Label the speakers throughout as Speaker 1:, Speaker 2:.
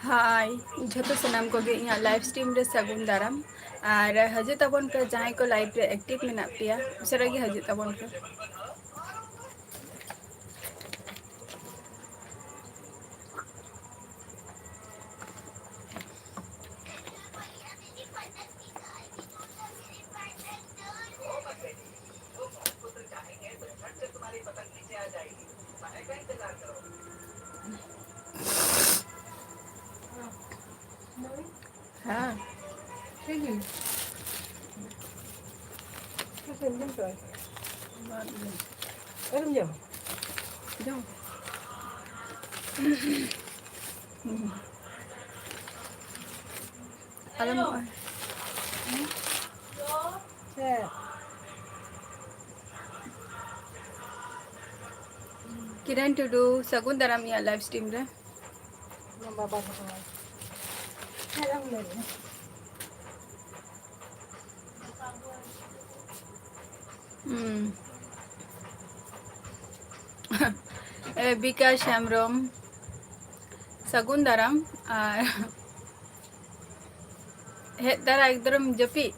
Speaker 1: हाय झोतो सनाम को गे live stream रे सगुन दाराम और हजू तबन पे जहाँ को लाइव रे एक्टिव मेना पेया उसरा गे हजू तबन पे। हाँ जाओ जाओ alam mo Kiran Tudu Sagun daram ya live stream re Bika Shamrom Sagun daram het dara ekdrom japi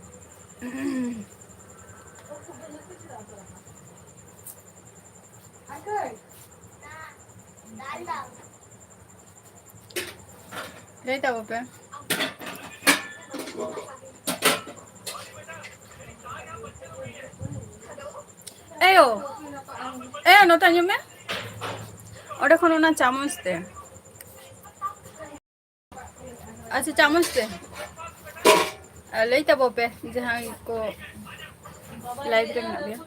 Speaker 1: Đấy tao pe. Eyo no tanyo me? Ode khono na চামচ দে। अच्छा চামচ দে। लई तब पे जहाँ को लाइव रे ना बिया।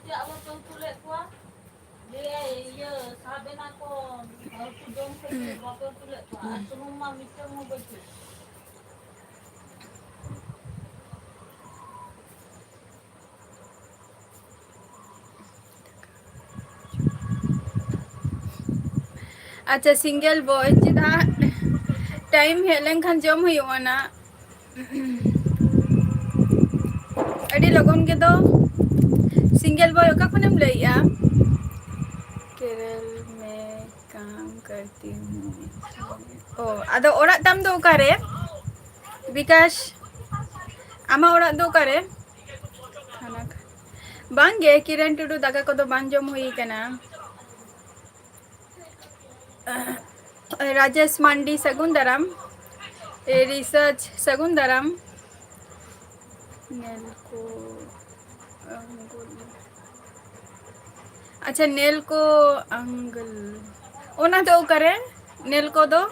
Speaker 1: अच्छा सिंगल बॉय चिदा टाइम हेलें खान जम हुई ना अड़ी लगन के दो सिंगल बॉय का खुनम लइया केरल में काम करती हूँ ओ आदो ओरा तम दो करे विकास आमा ओरा दो करे खाना बांगे किरण टुडू दाका को दो बांग जम हुई कना राजेश मांडी सगुन दाराम रिसर्च सगुन दाराम नेल को अच्छा नेल को अंगल ओना तो करे नेल को दो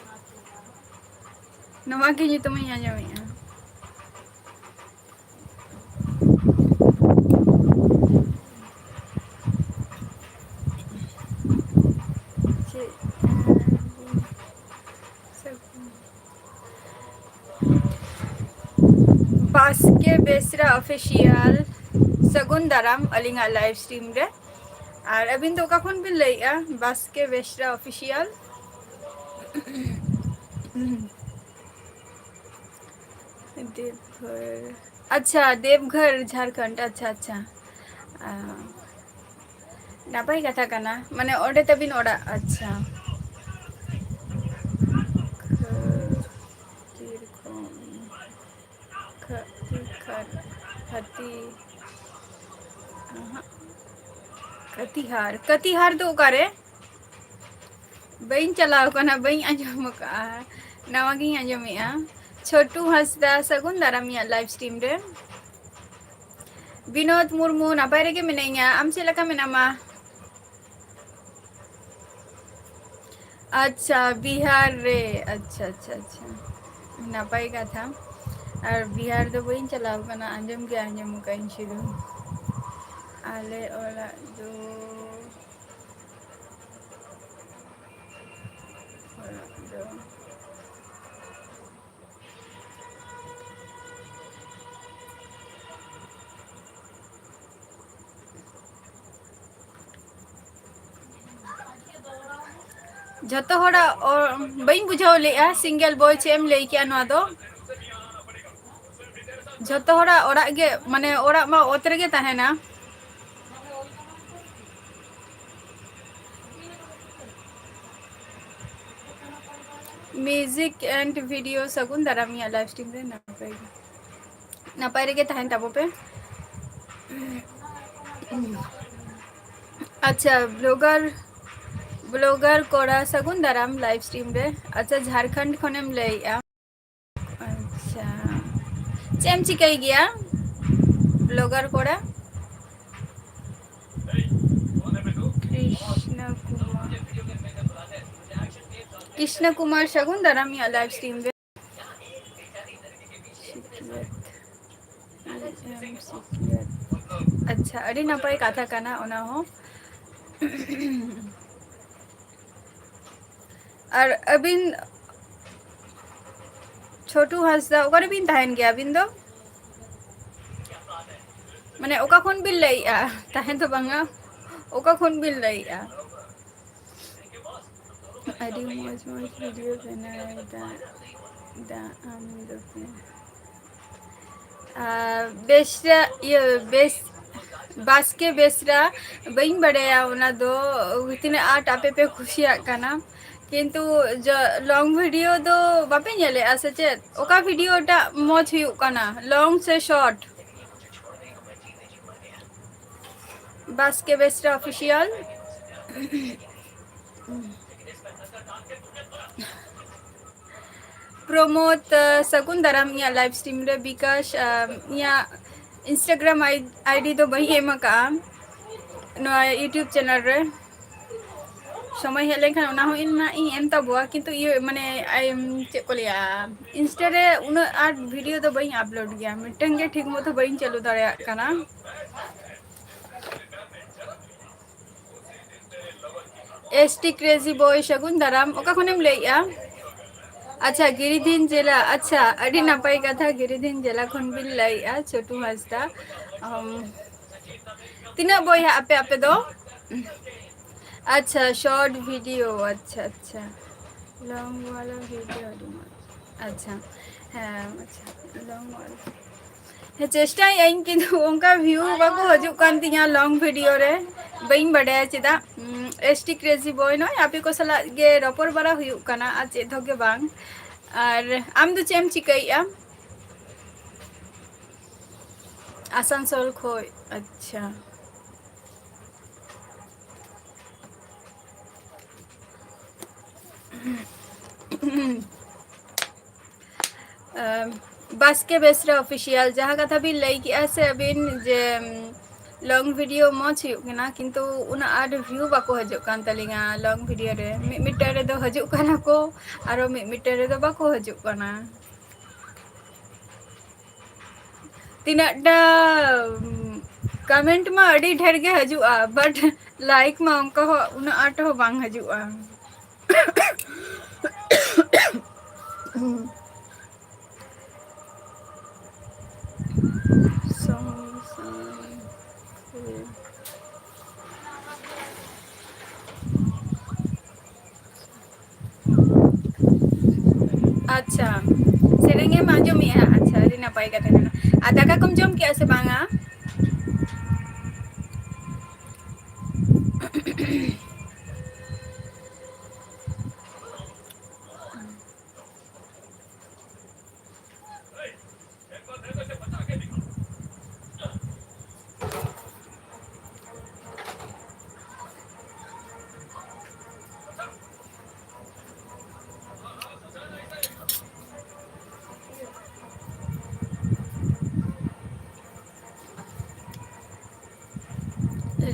Speaker 1: नवा की जी तुम्हें यहाँ जाओ यहाँ बास्के बेसरा ऑफिशियल सगुन दाराम अलिंगा लाइव स्ट्रीम रे और अभी तो का फोन भी लइया बास्के बेसरा ऑफिशियल देवघर अच्छा देवघर झारखंड अच्छा अच्छा नापाई कथा कना माने ओडे तबिन ओडा अच्छा कतिहार कतिहार तो करे बइन चलाव कना बइन आजम का नवागी आजमिया छोटू हंसदा सगुन दारामिया लाइव स्ट्रीम रे विनोद मुर्मू नापाय रे के मिनाइया आम से लका मिनामा अच्छा बिहार रे अच्छा अच्छा अच्छा नापाई का था और बिहार तो बइन चलाव कना आजम के आजम का इंशिदो आले ओला दो जतो होड़ा और बइन बुझाव लेया सिंगल बॉय चेम ले किया नवा दो जतो होड़ा ओड़ा गे माने ओड़ा मा ओतरे गे ताहेना म्यूजिक एंड वीडियो सगुन दाराम या लाइव स्ट्रीम रे नापाय रेगे तहन ताबो पे अच्छा ब्लॉगर कोड़ा सगुन दाराम लाइव स्ट्रीम रे अच्छा झारखंड खनेम लैया अच्छा चेम चिकाई गया ब्लॉगर कोड़ा कृष्ण कुमार सगुन दाराम या लाइव स्ट्रीम रे अच्छा अड़ी नपाय कथा काना ओना हो और अबिन छोटू हंसदा ओकर बिन तहन गया बिन दो माने ओका खन बिन लैया तहन तो बांगा ओका खन बिन लैया अड़ी मौज वीडियो बनाए दा आम दो बेसरा ये बेस बास्के बेसरा बई बड़ाया ओना दो तीन आट आपे पे खुशिया काना किंतु जो लॉन्ग वीडियो दो बापे नेले आसे चेत ओका वीडियो टा मौज हुयु काना लॉन्ग से शॉर्ट बास्के बेसरा ऑफिशियल प्रमोद सगुन दाराम या लाइव स्ट्रीम रे बिकाश या इंस्टाग्राम आईडी तो बही एम का नो यूट्यूब चैनल रे समय हेज लेखन ओना हो इना इ एम तबुआ किंतु ये माने चे को लिया इंस्टा रे उन आर वीडियो तो बही अपलोड गया मिटन के ठीक मतो बही चालू दाड़ा काना एसटी क्रेजी बॉय सगुन दाराम ओका खनेम लैया अच्छा गिरिधीन जिला अच्छा अड़ी नपाय कथा गिरिधीन जिला खन बिन लैया छोटू हंसदा तीना बॉय आपे आपे दो अच्छा शॉर्ट वीडियो अच्छा अच्छा लॉन्ग वाला वीडियो अच्छा हाँ अच्छा लॉन्ग वाला हे चेष्टा आइन किंतु उनका व्यू बाको हजू कान तिया लॉन्ग वीडियो रे बइन बड़े चेदा एसटी क्रेजी बॉय नो आपे को सला गे रपर बारा हुयु काना आ चे धोगे बांग और आम दो चेम चिकाइया आसनसोल खोय अच्छा बास्के बेसरा ऑफिशियल जहाँ कथा भी लई कि ऐसे अबिन जे लॉन्ग वीडियो मौज हुना किंतु उना आड व्यू बाको हजो कान तलिंगा लॉन्ग वीडियो रे मिटर रे दो हजो काना को आरो मिटर रे दो बाको हजो काना तीनाडा कमेंट मा अड़ी ढेर गे हजुआ बट लाइक मा उनका हो उना आट हो बांग हजुआ अच्छा सेरेंगे मांजो मिया अच्छा री नपाय कथा काना आ दाका कम जम के से बांगा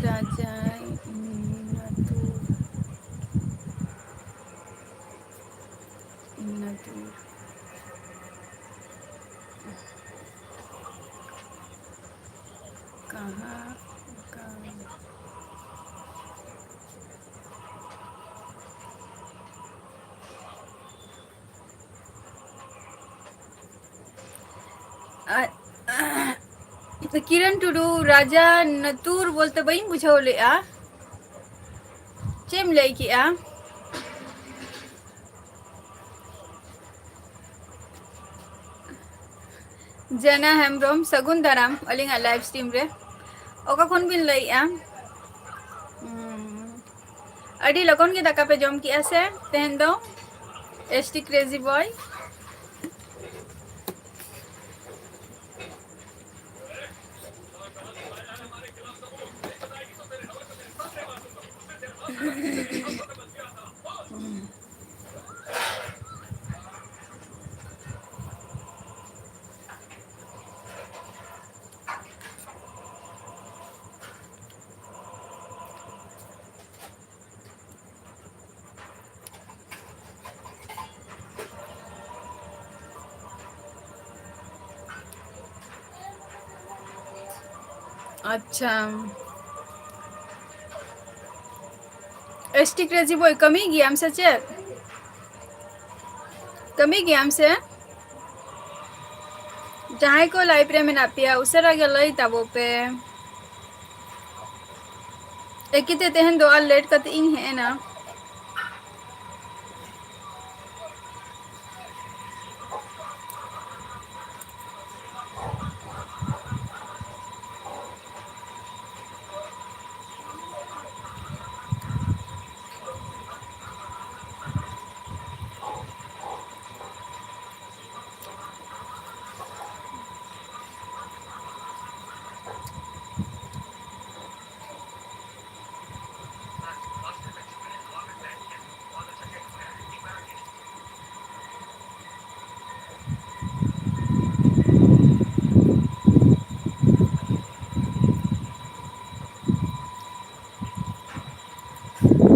Speaker 1: राजा नतूर कहाँ किरण टुडू राजा नतूर बोलते बई बुझो ले आ चेम लई की आ जना हेमब्रोम सगुन दाराम अलिंगा लाइव स्ट्रीम रे ओका खन बिन लई आ अड़ी लगन के दाका पे जम की से तेहन दो एसटी क्रेजी बॉय। अच्छा, एसटी क्रेजी बॉय कमी गेम से चेक कमी गेम से जहां को लाइव रे मेना पिया उसरा गे लई ताबो पे एकिते तेहन दो लेट कत इन है ना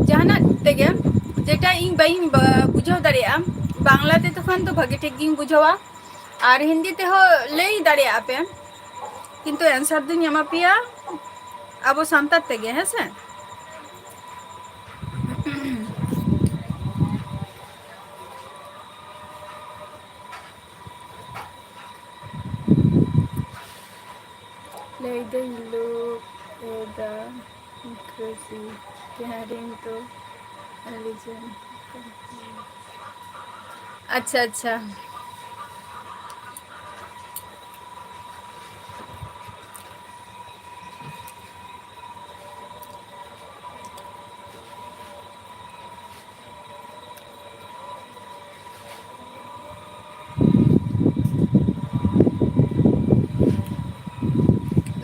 Speaker 1: जहाना तेगे जेटा इन बाई बुझाव दाड़िया बांग्ला ते तखन तो भागे ठीक गिन बुझावा और हिंदी ते हो लई दाड़िया पे किंतु आंसर दिन यमा पिया अब सांतार तेगे है से ले दे look at the crazy caring to religion। अच्छा अच्छा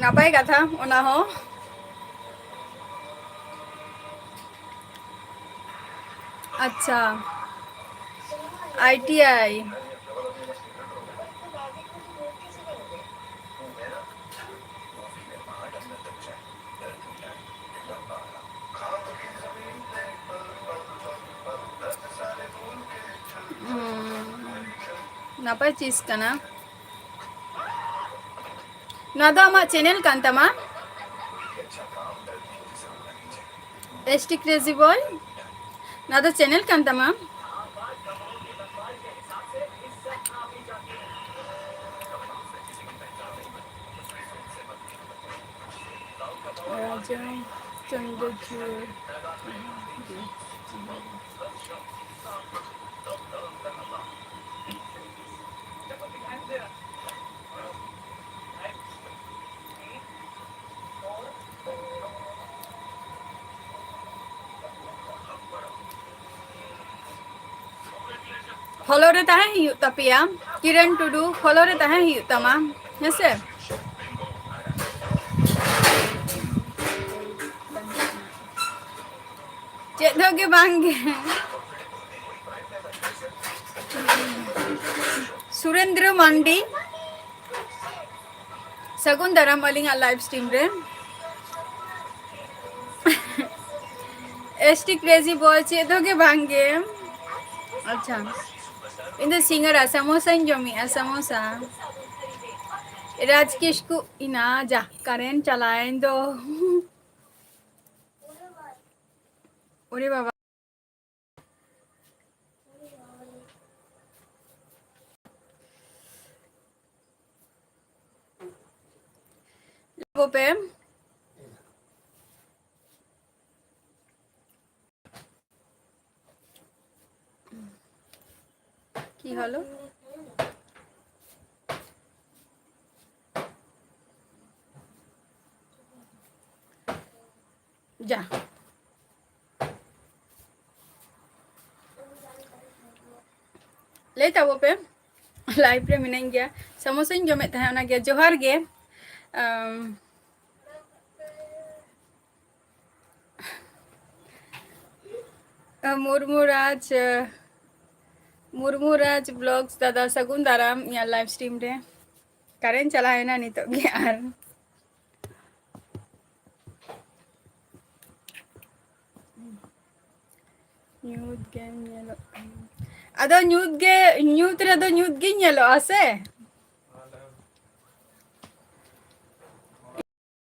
Speaker 1: नापाय कथा ओना हो अच्छा आईटीआई नापाय चीज कना ना दो आमा चैनल कांतमा एसटी क्रेजी बॉय ना दो चैनल कांतमा राजा चंद्रचूड़ फॉलो रे ताहे ही तपिया किरण टुडू फॉलो रे ताहे ही तमा हेसे चेद के बांगे सुरेंद्र मांडी सगुन दरा मलिंग लाइव स्ट्रीम रे एसटी क्रेजी बॉय चेद के बांगे अच्छा इन सिंगरा समोसा जमी समोसा राजकेश को इना जा करेंट चलाए दो ओरे बाबा पे की हलो जा ᱞᱟᱹᱭ ᱛᱟᱵᱚ ᱯᱮ ᱞᱟइव ᱨᱮ ᱢᱤᱱᱟᱹᱧ ᱜᱮᱭᱟ समोसाᱧ ᱡᱚᱢᱮᱫ ᱛᱟᱦᱮᱸ ᱚᱱᱟ ᱜᱮ ᱡᱚᱦᱟर ᱜᱮ मुर्मूराज ब्लॉग्स दादा सगुन दाराम या लाइव स्ट्रीम रे करेंट चलाएना नितो गे आर ᱧᱩᱛ ᱜᱮ ᱧᱮᱞᱚᱜ ᱠᱟᱱᱟ ᱟᱫᱚ ᱧᱩᱛ ᱨᱮᱫᱚ ᱧᱩᱛ ᱜᱮ ᱧᱮᱞᱚᱜᱼᱟ ᱥᱮ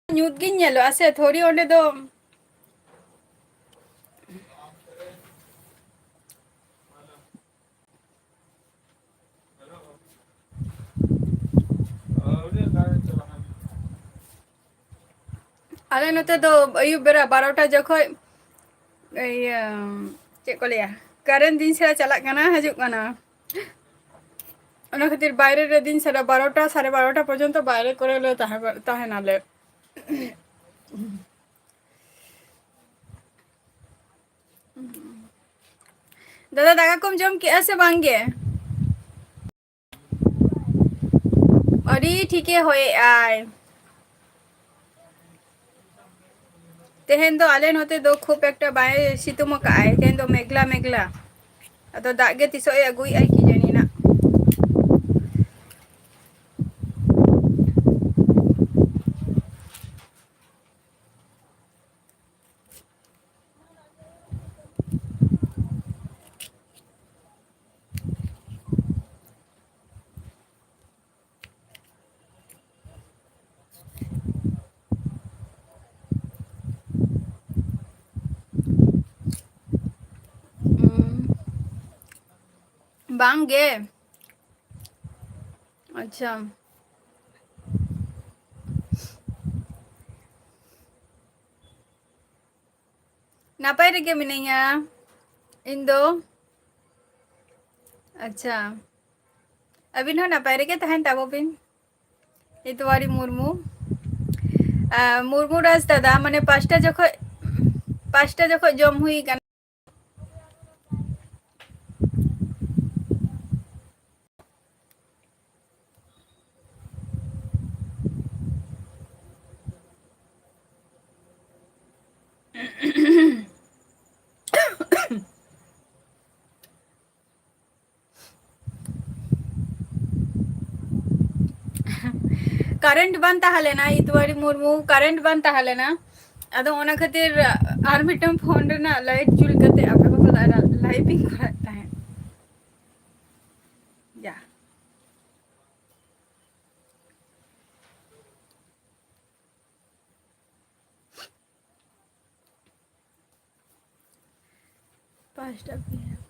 Speaker 1: ᱧᱩᱛ ᱜᱮ ᱧᱮᱞᱚᱜᱼᱟ ᱥᱮ ᱛᱷᱚᱲᱤ ᱚᱸᱰᱮ ᱫᱚ आले नोते दो अयुब बेरा 12टा जखोय इया चेक को लिया करेंट दिन से चला कना हजु कना ओना खातिर बाहरे रे दिन सारा 12टा 12:30 पर्यंत बाहरे करे ले ताहे नाले दादा दागा कम जम के ऐसे बांगे अरे ठीक है होए आय तेहेन दो आले नोते दो खूब एकटा बाय सितुम काय तेहेन दो मेघला मेघला अदो दागे तिसो ए अगुई आई की जानी ना बांगे अच्छा नापाय रेगे मिनैया इन दो अच्छा अबिन हो नापाय रेगे तहन ताबो बिन इतवारी मुर्मू मुर्मू राज दादा माने पाँचटा जखो जम हुई गाना करेंट बंद ताहलेना इतवारी मुर्मू करेंट बंद ताहलेना अदो ओना खातिर आर मिटम फोन रे ना लाइट जुल कते आपे को लाइविंग करता है या 5टा PM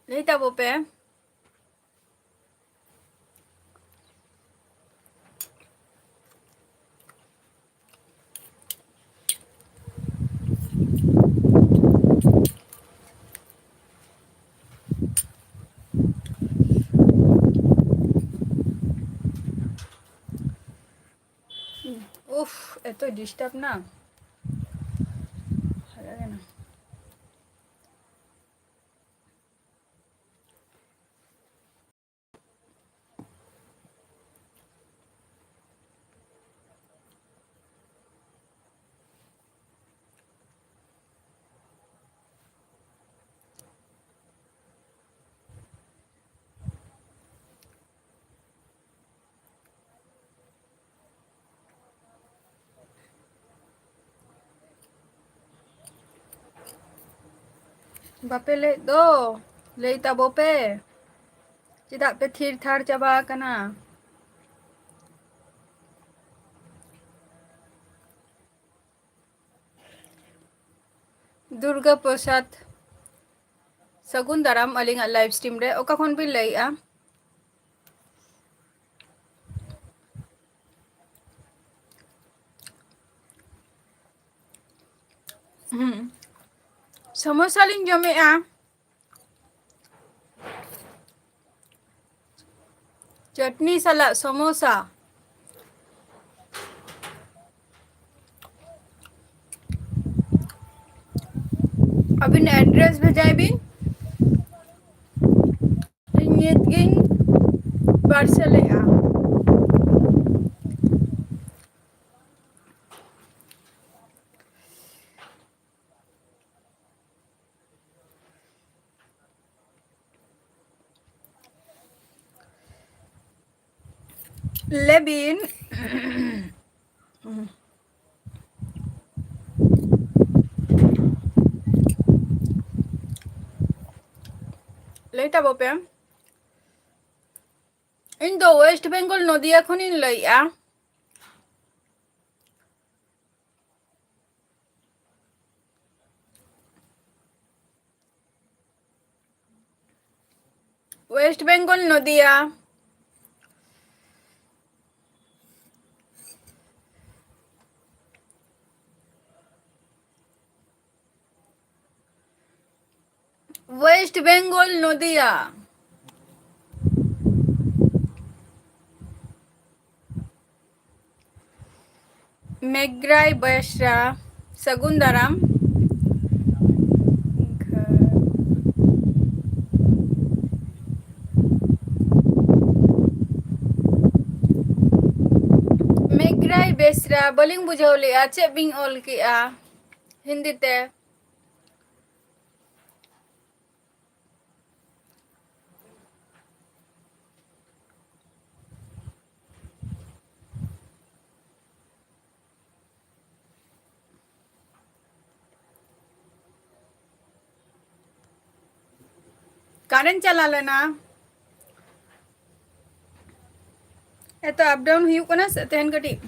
Speaker 1: नहीं ताबो पे उफ एतो डिस्टर्ब ना ना बापे ले दो ले ताबो पे चिदा पे थीर थार चाबा कना दुर्गा प्रसाद सगुन दाराम अलिंग लाइव स्ट्रीम रे ओका खन भी लइआ समोसा लिंग जमेआ चटनी साला samosa Abin address bhejai bin. Ingit ging Barcelona. Lebin. Later bope. In the West Bengal Nodia Kunin Laya. West Bengal Nodia. West Bengal Nodia. Megrai Besra Sagundaram. Megrai Besra Boling Bujoli Ache Bing Olkia Hindi te. Current chala lena. Eto up down huyu kana tehen kati.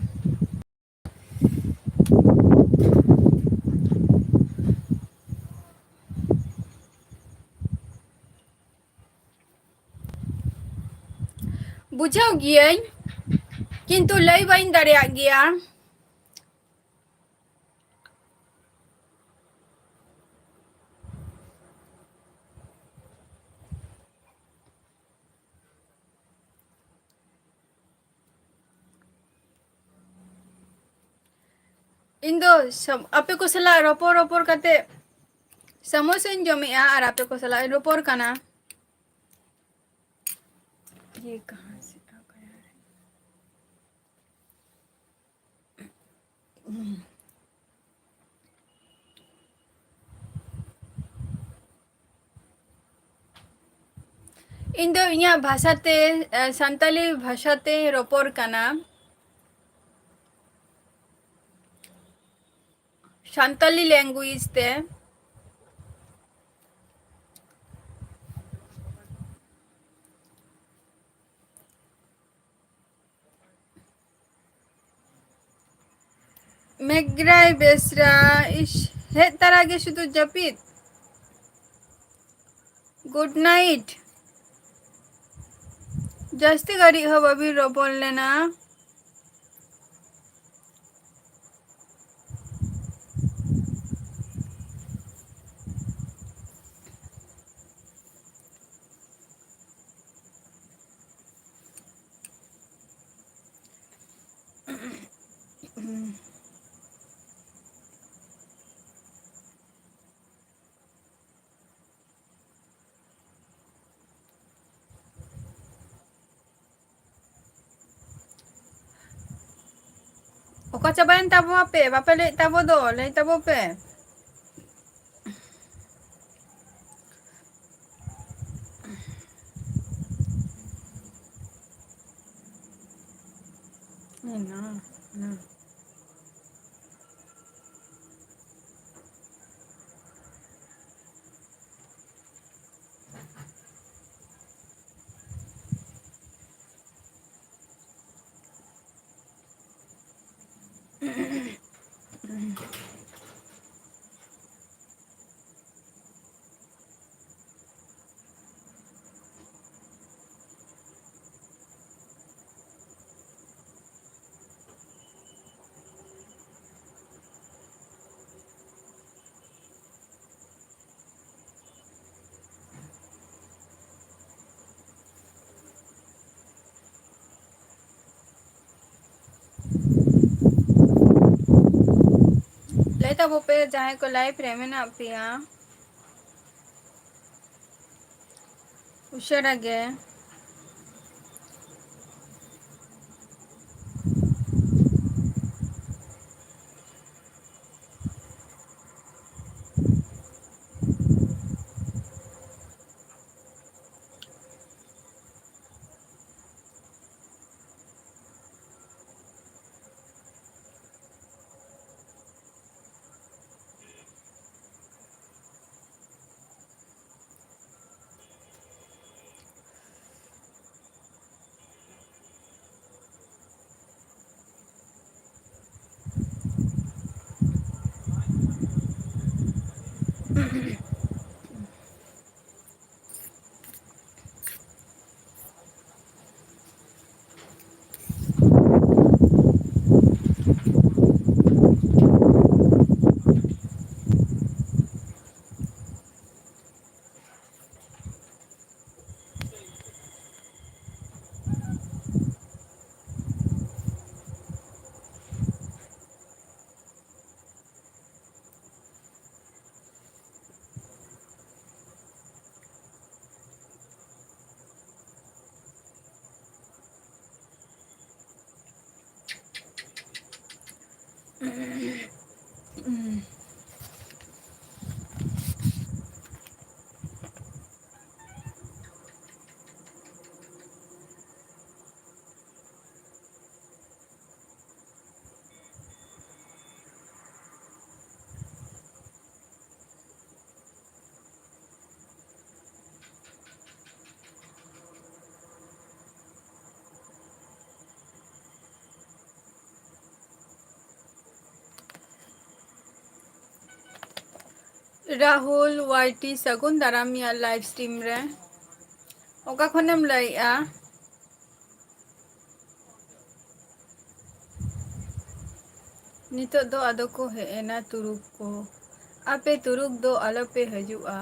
Speaker 1: Bujau giyain kintu lay bain dareyak giya. Indo ape ko sala ropor kate samosa jomia ar ape ko sala ropor kana. ये कहाँ से आ गया है? इंदो इन्या भाषाते संताली भाषाते रोपोर काना Santali language ते मेग्राई बेसरा इस हे तरह के शुद्ध जपित गुड नाइट जस्ती करी हो अभी रोपोल लेना Oka cobain tabo ape, bape le tabo do, le tabo pe. No, no. ले तबो पे जाए को लाइफ रे में ना पिया उशारा गे राहुल वाईटी सगुन दाराम या लाइव स्ट्रीम रे ओका खनेम लइआ नितो दो आदो को हेना तुरुक को आपे तुरुक दो आलोपे हजुआ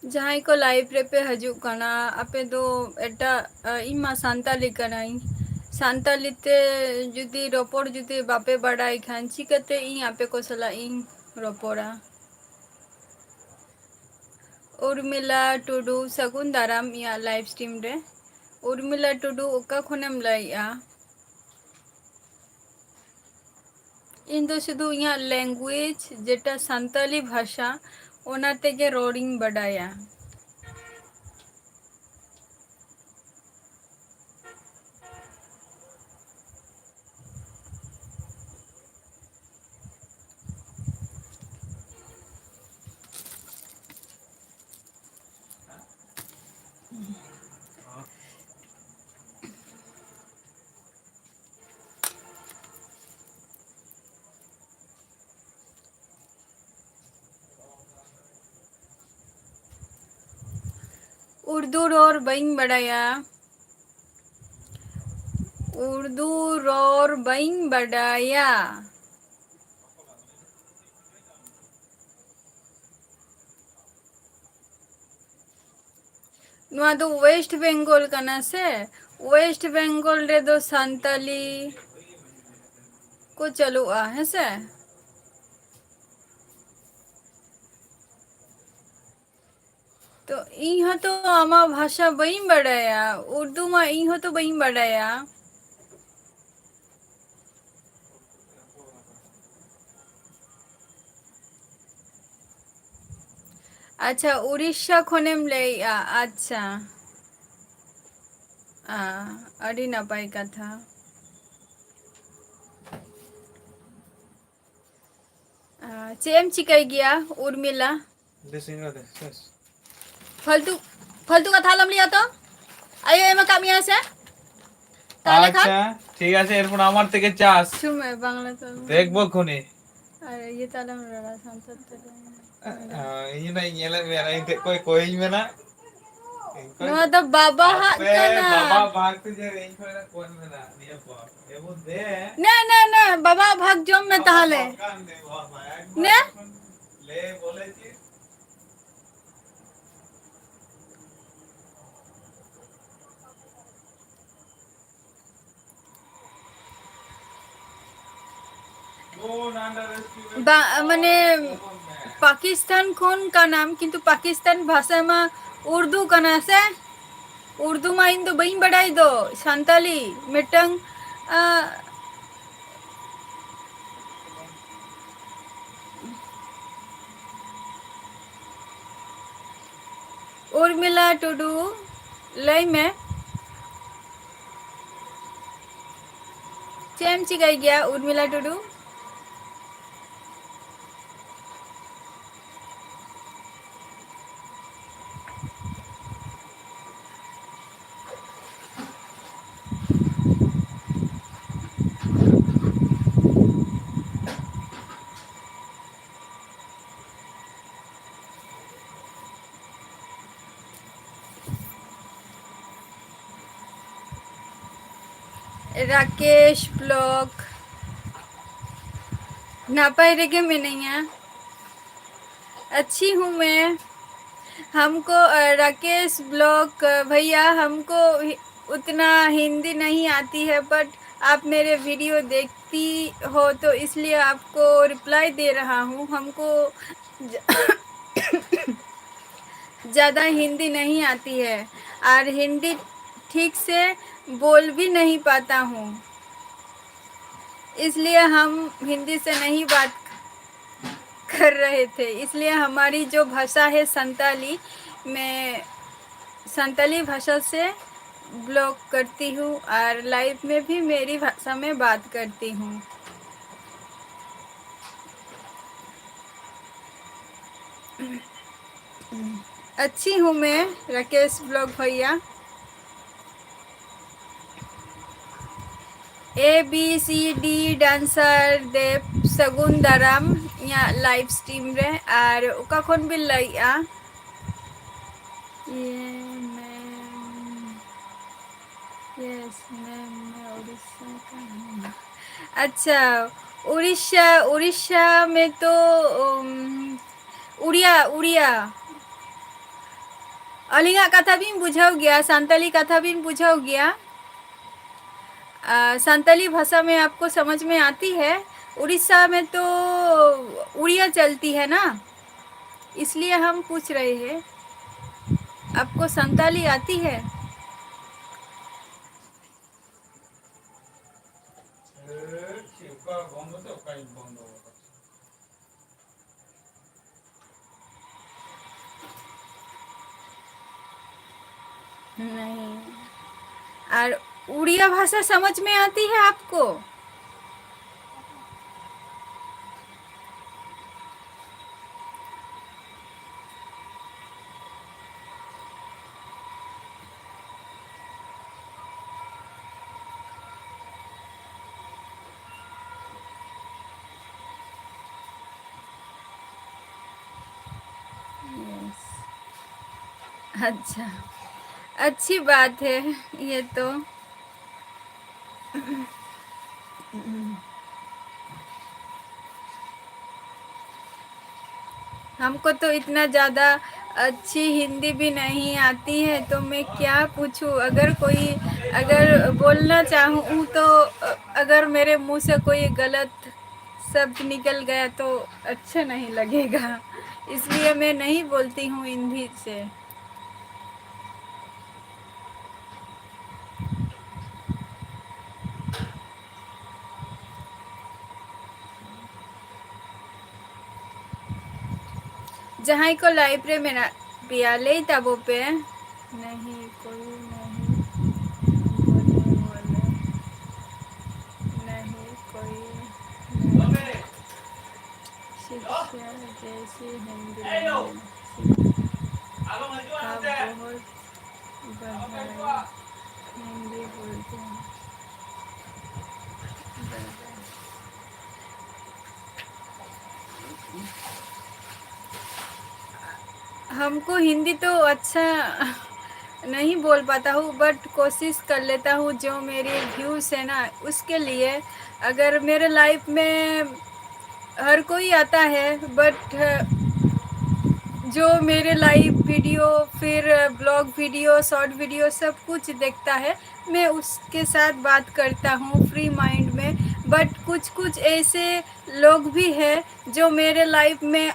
Speaker 1: जहां को लाइव रे पे हजु कना आपे दो एटा इमा सांताली कनाई सांताली ते जुदी रोपोड़ जुदी बापे बड़ाई खान चिकते इन आपे को सला इन रोपोड़ा उर्मिला टुडू सगुन दाराम या लाइव स्ट्रीम रे उर्मिला टुडू ओका खनेम लइआ इन दो शुधु इया लैंग्वेज जेटा सांताली भाषा ओना तेगे रोडिंग बडाया उर्दू और बइन बडाया उर्दू और बइन बडाया ᱱᱚᱣᱟ ᱫᱚ ᱳᱭᱮᱥᱴ ᱵᱮᱝᱜᱚᱞ ᱠᱟᱱᱟ ᱥᱮ ᱳᱭᱮᱥᱴ ᱵᱮᱝᱜᱚल ᱨᱮᱫᱚ ᱥᱟᱱᱛᱟᱞᱤ को चलुआ है से तो इन तो आमा भाषा बई बड़ाया उर्दू में इन तो बई बड़ाया अच्छा उड़ीसा खनेम ले अच्छा अड़ी नपाय कथा चेम चिकाई गया उर्मिला फालतू फालतू कथा लम लिया तो आयो एमा कामिया से
Speaker 2: আচ্ছা ঠিক আছে এরপর আমার থেকে চাস
Speaker 1: শুমে বাংলা তো
Speaker 2: দেখবো খুনি
Speaker 1: আরে ये ताला में रहा संसद
Speaker 2: এই না ইয়েলে বেরাই কই কইই মেনা
Speaker 1: ᱱᱚᱣᱟ ᱫᱚ ᱵᱟᱵᱟ ᱦᱟᱜ ᱠᱟᱱᱟ
Speaker 2: বাবা ভাগতে যে এই কইরা কোন মেনা নিয়ে পা এবো দে
Speaker 1: না না না বাবা ভাগ জম মে তাহলে নে
Speaker 2: লে বলেছি
Speaker 1: माने पाकिस्तान खोन का नाम किंतु पाकिस्तान भाषा में उर्दू कना से उर्दू में इन दो बही बड़ाई दो संताली मिटंग उर्मिला टुडू लई में चेम चिकाई गया उर्मिला टुडू राकेश ब्लॉग नापाई रेगे में नहीं है अच्छी हूँ मैं हमको राकेश ब्लॉग भैया हमको उतना हिंदी नहीं आती है बट आप मेरे वीडियो देखती हो तो इसलिए आपको रिप्लाई दे रहा हूँ हमको ज़्यादा हिंदी नहीं आती है और हिंदी ठीक से बोल भी नहीं पाता हूँ इसलिए हम हिंदी से नहीं बात कर रहे थे इसलिए हमारी जो भाषा है संताली मैं संताली भाषा से ब्लॉग करती हूँ और लाइव में भी मेरी भाषा में बात करती हूँ अच्छी हूँ मैं राकेश ब्लॉग भैया ABCD डांसर देव सगुन दाराम या लाइव स्ट्रीम रे और ओका खन भी लइया ये यस मैम मैं उड़ीसा का हूँ अच्छा उड़ीसा उड़ीसा में तो उड़िया उड़िया अलिंगा कथा भी बुझाओ गया संताली कथा भी बुझाओ गया संताली भाषा में आपको समझ में आती है उड़ीसा में तो उड़िया चलती है ना इसलिए हम पूछ रहे हैं आपको संताली आती है नहीं और उड़िया भाषा समझ में आती है आपको अच्छा अच्छी बात है ये तो हमको तो इतना ज़्यादा अच्छी हिंदी भी नहीं आती है तो मैं क्या पूछूं। अगर बोलना चाहूँ तो अगर मेरे मुंह से कोई गलत शब्द निकल गया तो अच्छा नहीं लगेगा, इसलिए मैं नहीं बोलती हूँ हिंदी से। जहाँ को लाइब्रेरी में ना पिया ले तबों पे नहीं कोई नहीं बोलने वाले, नहीं कोई नहीं शिक्षा जैसी हिंदी आप बहुत बढ़िया हिंदी बोलते हैं। हमको हिंदी तो अच्छा नहीं बोल पाता हूँ, बट कोशिश कर लेता हूँ। जो मेरे व्यूज़ है ना उसके लिए, अगर मेरे लाइफ में हर कोई आता है, बट जो मेरे लाइव वीडियो फिर ब्लॉग वीडियो शॉर्ट वीडियो सब कुछ देखता है, मैं उसके साथ बात करता हूँ फ्री माइंड में। बट कुछ कुछ ऐसे लोग भी हैं जो मेरे लाइफ में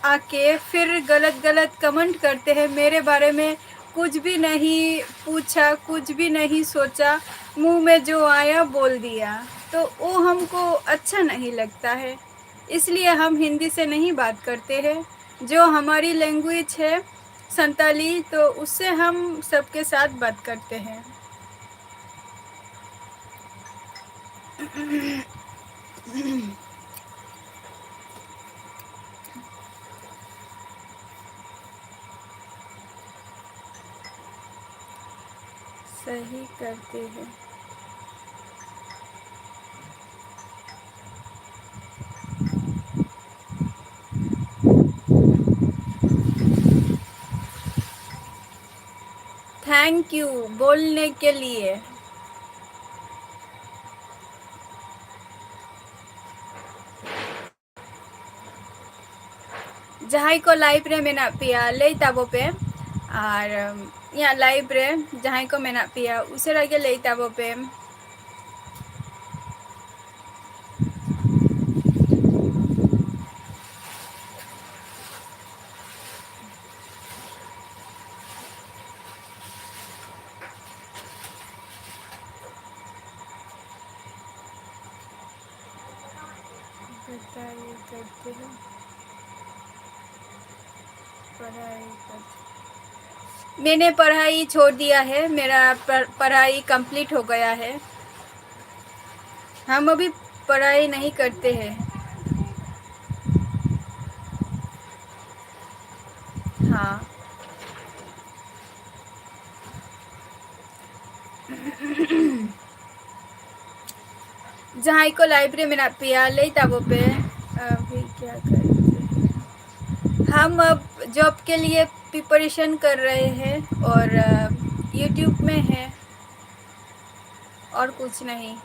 Speaker 1: आके फिर गलत गलत कमेंट करते हैं मेरे बारे में। कुछ भी नहीं पूछा, कुछ भी नहीं सोचा, मुंह में जो आया बोल दिया, तो वो हमको अच्छा नहीं लगता है। इसलिए हम हिंदी से नहीं बात करते हैं। जो हमारी लैंग्वेज है संताली, तो उससे हम सबके साथ बात करते हैं। सही करते हैं। थैंक यू बोलने के लिए। जहाँ को लाइब्रेरी में ना पिया ले तबो पे, और यहाँ लाइब्रेरी जहाँ को मैं ना पिया उसे लगे ले तबो पे। बताइए करते हैं पढ़ाई करते। मैंने पढ़ाई छोड़ दिया है, मेरा पढ़ाई कंप्लीट हो गया है। हम अभी पढ़ाई नहीं करते हैं। हाँ। जहाँ को लाइब्रेरी में ना पिया ले तबो पे। अभी क्या करते हैं, हम अब जॉब के लिए प्रिपरेशन कर रहे हैं और यूट्यूब में है, और कुछ नहीं।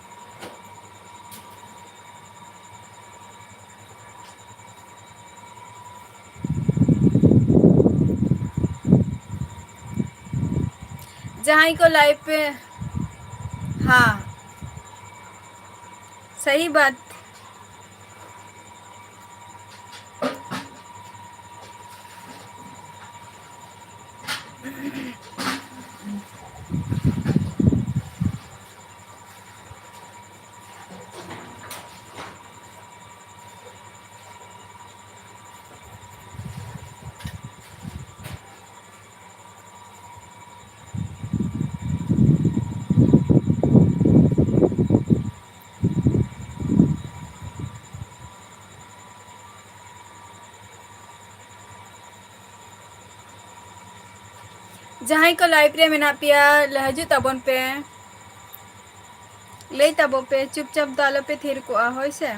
Speaker 1: जहाँ को लाइफ पे। हाँ, सही बात। जहाँ को लाइब्रेरी में ना पिया लहजू तबन पे ले तबो पे चुपचाप दालो पे थिर को आ से।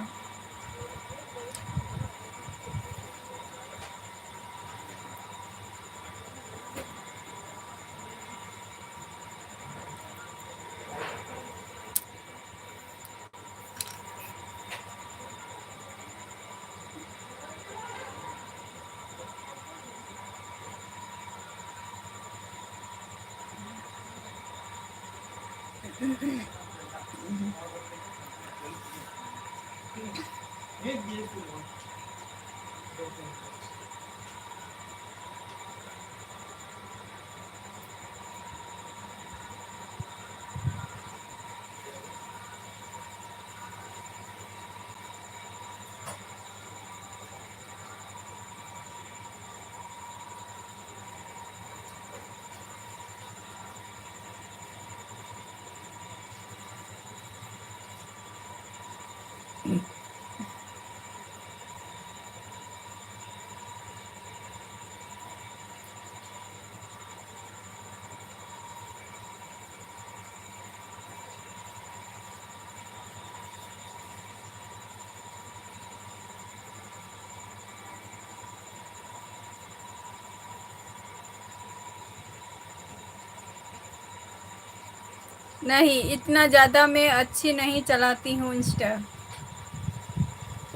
Speaker 1: नहीं, इतना ज़्यादा मैं अच्छी नहीं चलाती हूँ इंस्टा।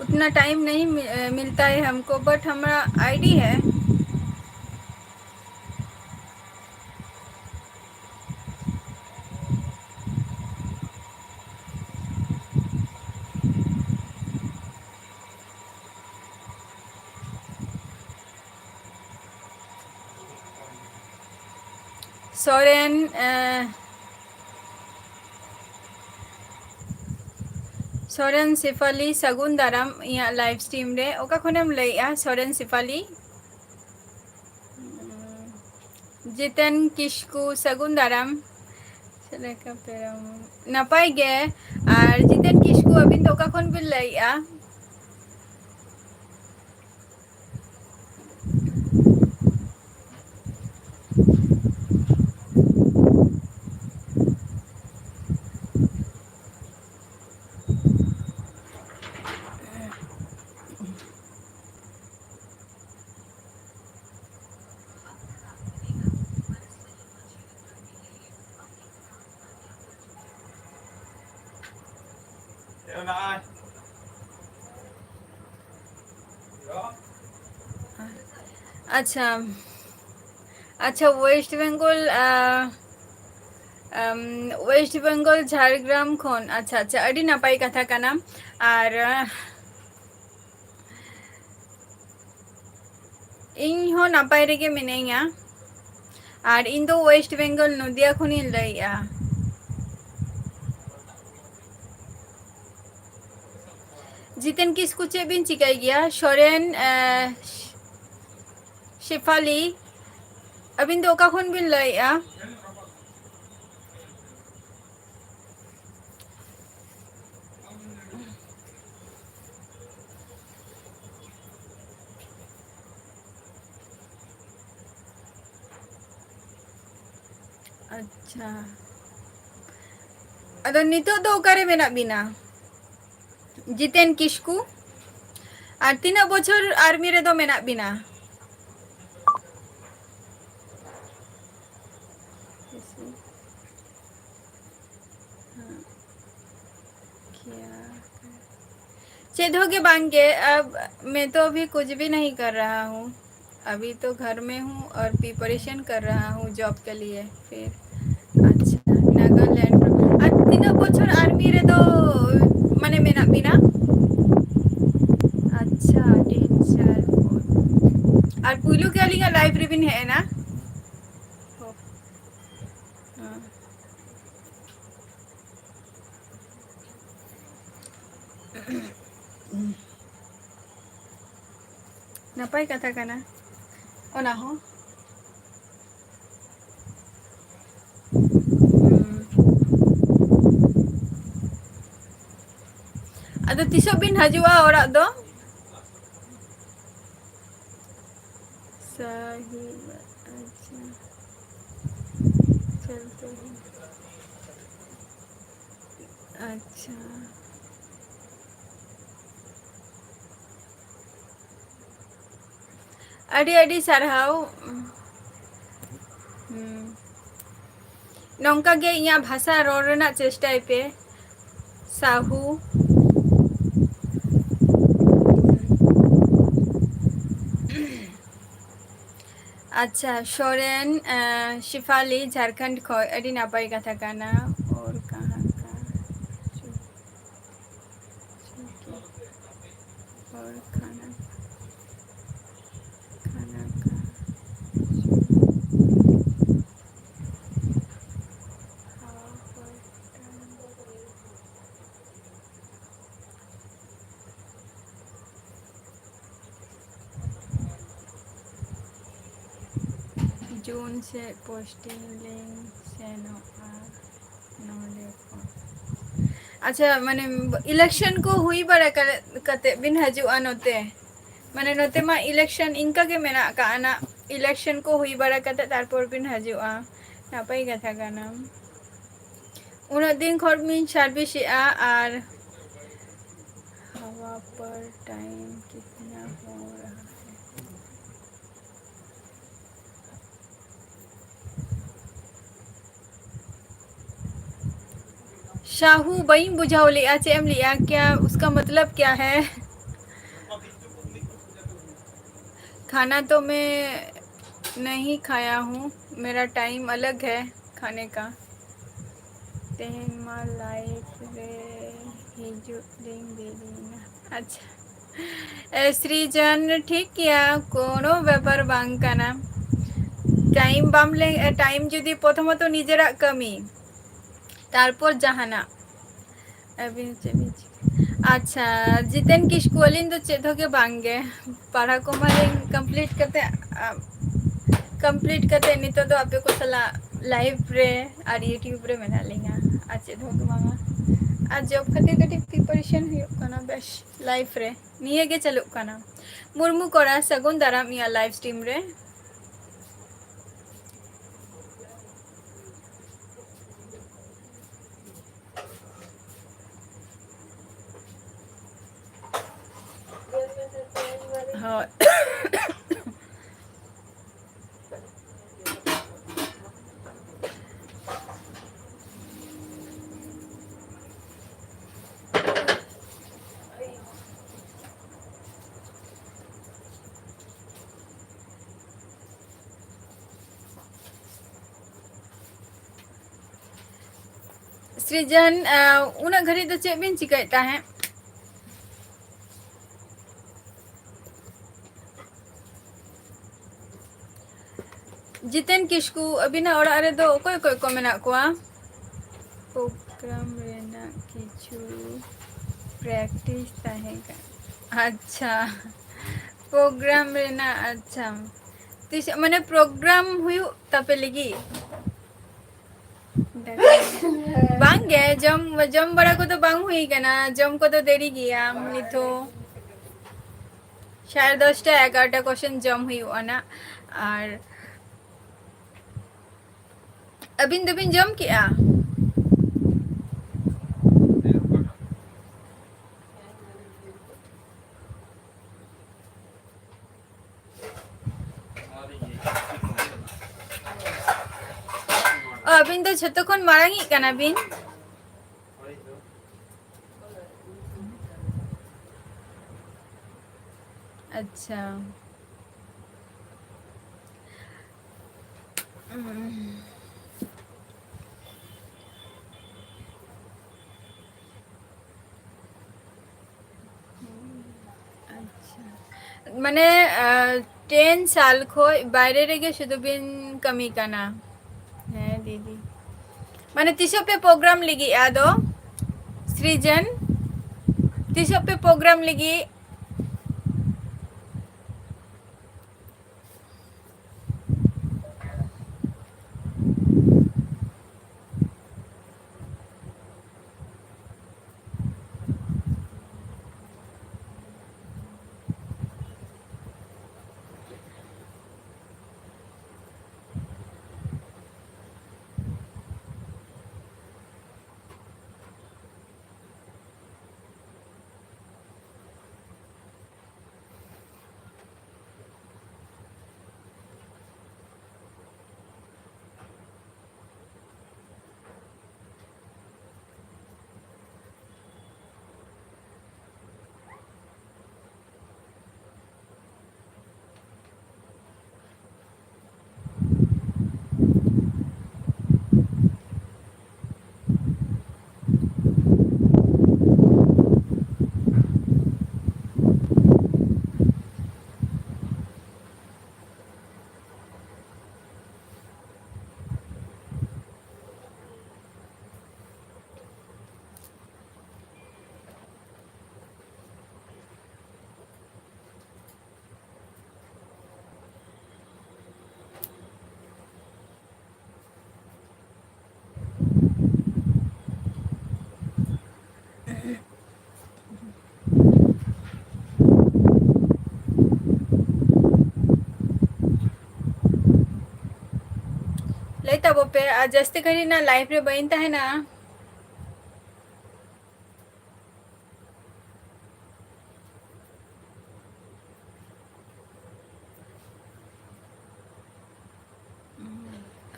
Speaker 1: उतना टाइम नहीं मिलता है हमको, बट हमारा आईडी है। सोरेन सोरेन सिफाली सगुन दाराम या लाइव स्ट्रीम रे ओका खनेम लैया सोरेन सिफाली जितेन किस्कू सगुन दाराम चलेका पेराम नापाय गे और जितेन किस्कू अबिन तो ओका खन बिन लैया। अच्छा अच्छा, वेस्ट बेंगल झारग्राम खन। अच्छा अच्छा, अड़ी नापाई कथा काना। और इन हो नापाई रेगे मिनेया। और इन दो वेस्ट बेंगल नदिया खनी लैया। जितेन किसकू चे बिन चिकाई गया सोरेन शेफाली अबिन दो का खन बिन लैया। अच्छा, अदो नितो दो करे मेना बिना जितेन किसकू और तीना बछर आर्मी रे दो मेना बिना। चेद हो के बांगे। अब मैं तो अभी कुछ भी नहीं कर रहा हूँ, अभी तो घर में हूँ और प्रिपरेशन कर रहा हूँ जॉब के लिए। फिर अच्छा, नागालैंड और तीनों बछर आर्मी रे दो माने मेना बिना। अच्छा, 3-4 और पुलू के लिए लाइव रिबिन है ना। हाँ। नापाई कथा काना ओना हो। अदो तिसो बिन हजुआ ओरा दो सही। अच्छा, चलते हैं। अच्छा, अड़ी अड़ी सारहाव। नौका गे इया भाषा रोड रेना चेष्टाय पे साहू। अच्छा, सोरेन शिफाली झारखंड खय अड़ी नापाई कथा काना और का जून से पोस्टिंग लिंक सेनोआ नोडे को अच्छा माने इलेक्शन को हुई बड़ा कते बिन हजुआ नोते माने नोते मा इलेक्शन इनका के मेना का ना इलेक्शन को हुई बड़ा कते तारपर बिन हजुआ नापाई कथा काना उना दिन खर मिन सर्विस आर हवा पर टाइम कितना हो रहा है शाहू बई बुझाओ लिया चेम लिया क्या उसका मतलब क्या है खाना तो मैं नहीं खाया हूँ मेरा टाइम अलग है खाने का तेमा लाइफ रे हिजु दिन बेलीना अच्छा सृजन ठीक किया कोनो ব্যাপার বাং কানা টাইম বামলে টাইম যদি প্রথমত নিজেরা কমি তারপর জাহানা अच्छा जितेन किसको अलिन तो चेतो के बांगे पढ़ा को माले कंप्लीट करते नहीं तो आपे को सला लाइव रे और यूट्यूब रे मेना लेंगे आज चेतो के मामा आज जॉब खातिर कटी प्रिपरेशन हुई कना बेश लाइव रे निये के चलो कना मुर्मू कोड़ा सगुन दाराम या लाइव स्ट्रीम रे हाँ सृजन उना घड़ी तो चेक बिन चिकायता है जितेन किसको अभी ना ओड़ा रे दो कोई कोई को मेना कोआ प्रोग्राम रेना किछु प्रैक्टिस रहेगा अच्छा प्रोग्राम रेना अच्छा तिस माने प्रोग्राम हुई तपे लगी बांग गए जम जम बड़ा को तो बांग हुई कना जम को तो देरी गया हमनी तो शायद 10টা 11টা क्वेश्चन जम हुई ना और अबिन दबिन जम किया अबिन तो छतखन मारांगी कना बिन अच्छा माने 10 साल खो बाहरे रेगे शुद्ध बिन कमी कना है दीदी माने तीसो पे प्रोग्राम लिगी यादो सृजन तीसो पे प्रोग्राम लिगी ᱞᱟᱹᱭ ᱛᱟᱵᱚ ᱯᱮ ᱟᱨ ᱡᱟᱹᱥᱛᱤ ᱜᱷᱟᱹᱲᱤᱡ ᱱᱟ ᱞᱟइव ᱨᱮ ᱵᱟᱹᱧ ᱛᱟᱦᱮᱱᱟ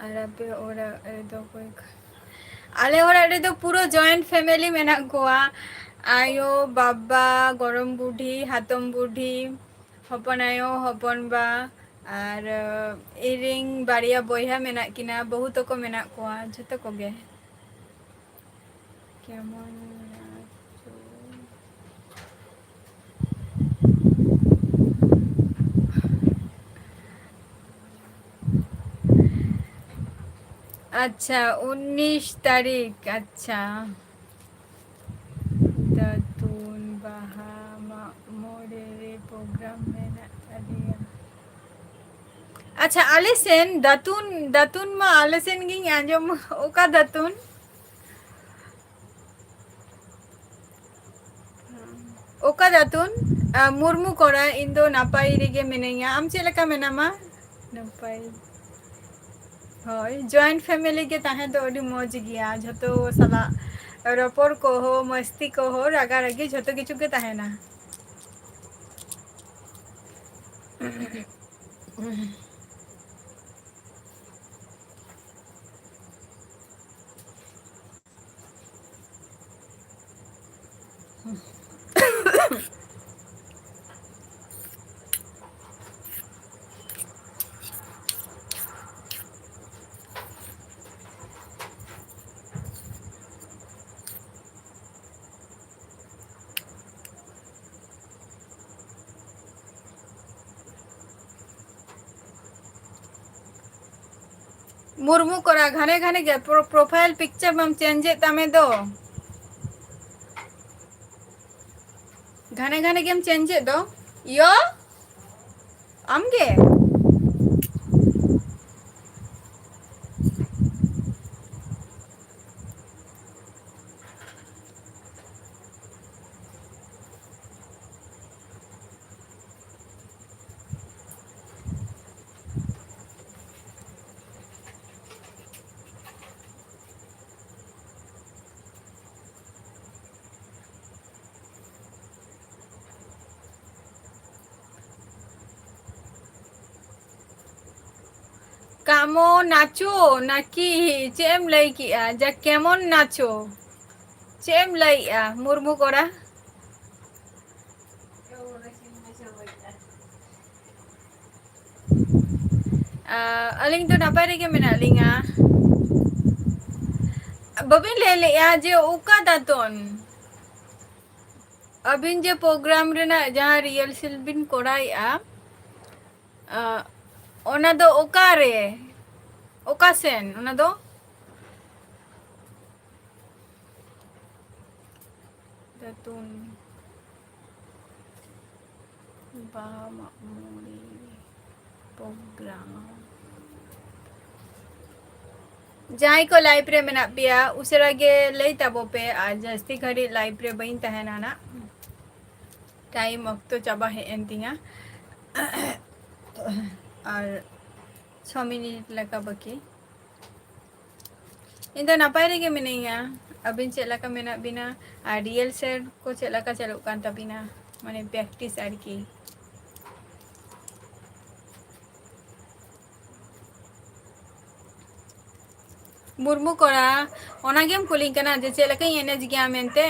Speaker 1: আর আপে ওরা রেদো কই আলে ওরা রেদো পুরো জয়েন্ট ফ্যামিলি মেনাক কোয়া আয়ো বাবা গরম বুঢ়ী হাতম বুঢ়ী হপন আয়ো হপন বা আর ইরিং বাড়িয়া বইহা মেনাক কিনা বহুত ko মেনাক কোয়া ᱡᱷᱚᱛᱚ koge কেমন আছো अच्छा 19 तारीख अच्छा दातुन बाहा मोड़े प्रोग्राम में ना अदिया अच्छा आलेसेन दातुन दातुन मा आलेसेन गिंग आंजम ओका दातुन ओका दातुन मुर्मू कोड़ा इंदो नापाई रिगे मिनेंगा आम चेलका मेनामा नापाई হয় জয়েন্ট ফ্যামিলি কে তাহে তো অডি মজ গিয়া যত সালা রপর কো হো মস্তি কো হো রাগারাগি যত কিছু কে তাহে না मुर्मू कोरा घने घने गे प्रोफाइल पिक्चर मम चेंज तमे दो घने घने गेम चेंज दो यो आमगे কামো নাচো নাকি চেম লাইকিয়া যা কেমন নাচো চেম লাইয়া মুরমু করা aling to napay rin kami na aling babin lele ya je uka daton अबिन J programme Raina जहाँ रिहर्सल बिन कोराया ओना दो ओकारे ओका सेन ओना दो दातुन बामा मोरी प्रोग्राम जहाँ को लाइव रे मेना पिया उसरा गे लई तबो पे आज जस्ती घड़ी लाइव रे बइन तहना ना टाइम अक्तो चाबा है एंतिंगा और 6 मिनट लगा बाकी इंदा नापाय रे गे मिनेया अबिन चेला का मेना बिना रियल सेट को चेला का चलो कान तबिना माने प्रैक्टिस आर की मुर्मू कोड़ा ओना गेम कुलिंग कना जे चेला का एनर्जी गया मेनते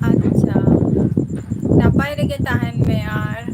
Speaker 1: अच्छा नापाय रेगे ताहन में यार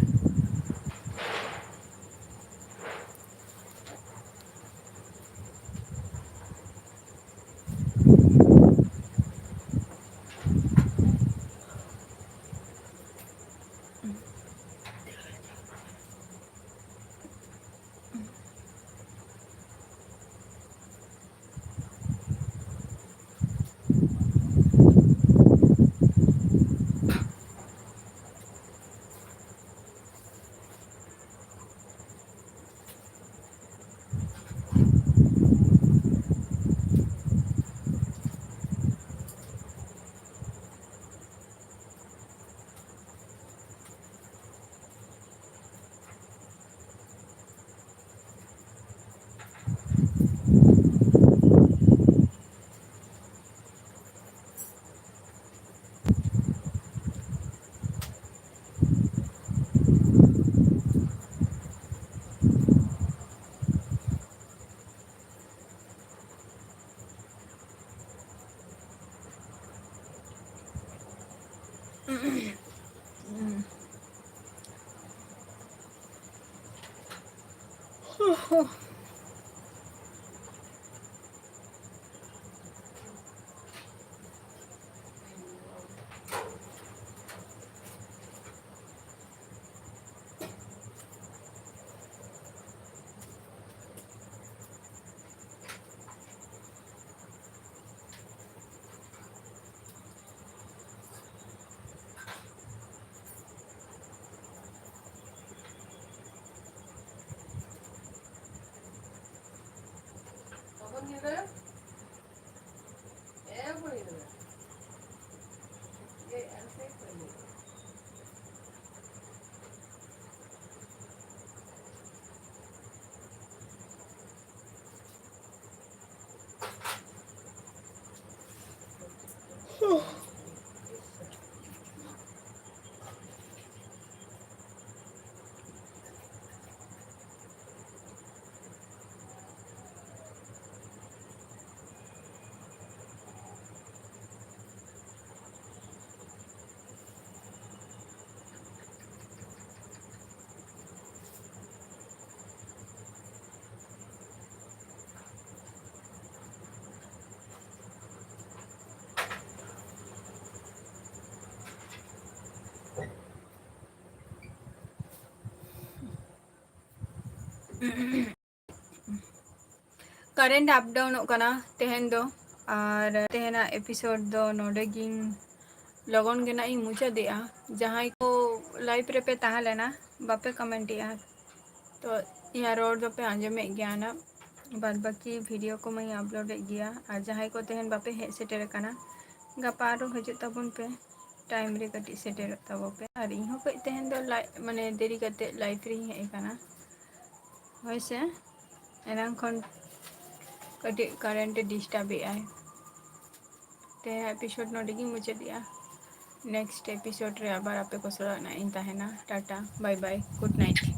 Speaker 1: करेंट अप डाउन तेहन दो और तेहना एपिसोड दो नोडे गिंग लगन गे ना मुचादेआ जहाँ को लाइव रे पे ताहा लेना बापे कमेंटिया तो यहाँ रोड दो पे आंजमे गया ना बाद बाकी वीडियो को मैं अपलोड गया और जहाँ को तेहन बापे हे सेटेर कना गपा आरो हजू तबन पे टाइम रे कटी सेटेर तबो पे और इहो को तेहन दो माने देरी करते लाइव रे हे कना वैसे एनां खन कटी करेंट डिस्टर्ब आए ते एपिसोड नोडे गी मुचादिया नेक्स्ट एपिसोड रे आबार आपे को सलाह ना इन ताहेना tata bye bye good night.